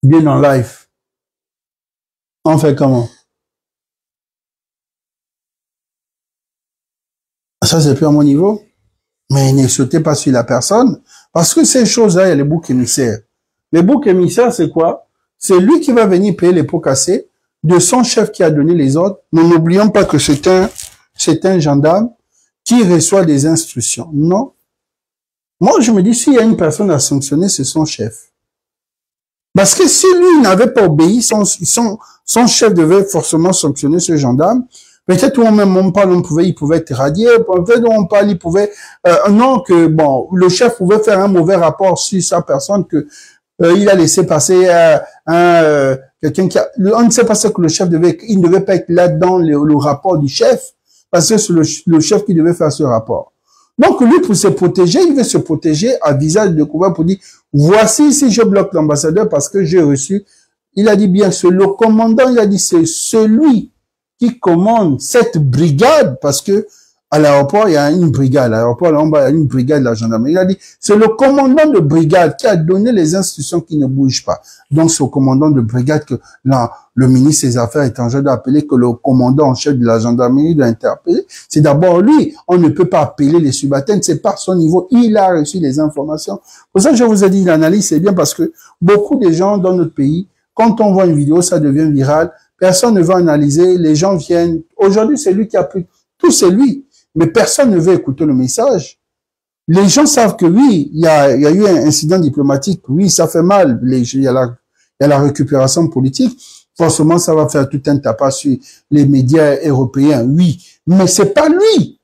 [SPEAKER 1] Bien en live. On fait comment? Ça, c'est plus à mon niveau. Mais ne sautez pas sur la personne. Parce que ces choses-là, il y a les boucs émissaires. Les boucs émissaires, c'est quoi? C'est lui qui va venir payer les pots cassés de son chef qui a donné les ordres. Nous n'oublions pas que c'est un gendarme qui reçoit des instructions. Non. Moi, je me dis, s'il y a une personne à sanctionner, c'est son chef. Parce que si lui n'avait pas obéi, son chef devait forcément sanctionner ce gendarme. Peut-être où il pouvait être radié. Peut-être où on parle, il pouvait, non, que bon, le chef pouvait faire un mauvais rapport sur sa personne que il a laissé passer quelqu'un on ne sait pas ce que le chef il ne devait pas être là dans le rapport du chef, parce que c'est le chef qui devait faire ce rapport. Donc lui, pour se protéger, il veut se protéger à visage découvert pour dire, voici si je bloque l'ambassadeur parce que j'ai reçu. Il a dit bien, c'est le commandant, il a dit c'est celui qui commande cette brigade, parce que à l'aéroport, il y a une brigade. À l'aéroport, là, il y a une brigade de la gendarmerie. Il a dit, c'est le commandant de brigade qui a donné les instructions qui ne bougent pas. Donc, c'est au commandant de brigade que le ministre des Affaires étrangères doit appeler, que le commandant en chef de la gendarmerie doit interpeller. C'est d'abord lui. On ne peut pas appeler les subalternes. C'est par son niveau. Il a reçu les informations. Pour ça, je vous ai dit, l'analyse, c'est bien parce que beaucoup de gens dans notre pays, quand on voit une vidéo, ça devient viral. Personne ne veut analyser. Les gens viennent. Aujourd'hui, c'est lui qui a pris. Tout, c'est lui. Mais personne ne veut écouter le message. Les gens savent que oui, il y a eu un incident diplomatique. Oui, ça fait mal. Il y a la récupération politique. Forcément, ça va faire tout un tapas sur les médias européens. Oui. Mais c'est pas lui.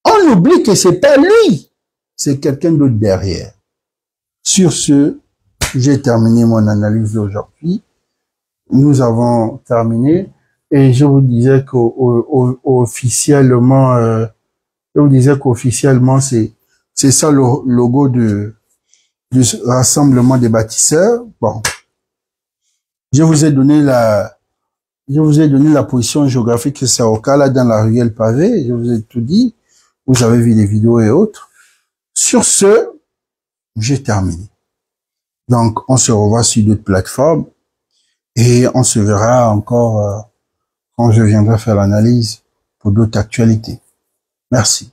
[SPEAKER 1] On oublie que c'est pas lui. C'est quelqu'un d'autre derrière. Sur ce, j'ai terminé mon analyse d'aujourd'hui. Nous avons terminé. Et je vous disais qu'officiellement, c'est ça le logo du rassemblement des bâtisseurs. Bon. Je vous ai donné la position géographique de Saoka, là, dans la ruelle pavée. Je vous ai tout dit. Vous avez vu les vidéos et autres. Sur ce, j'ai terminé. Donc, on se revoit sur d'autres plateformes et on se verra encore, quand je viendrai faire l'analyse pour d'autres actualités. Merci.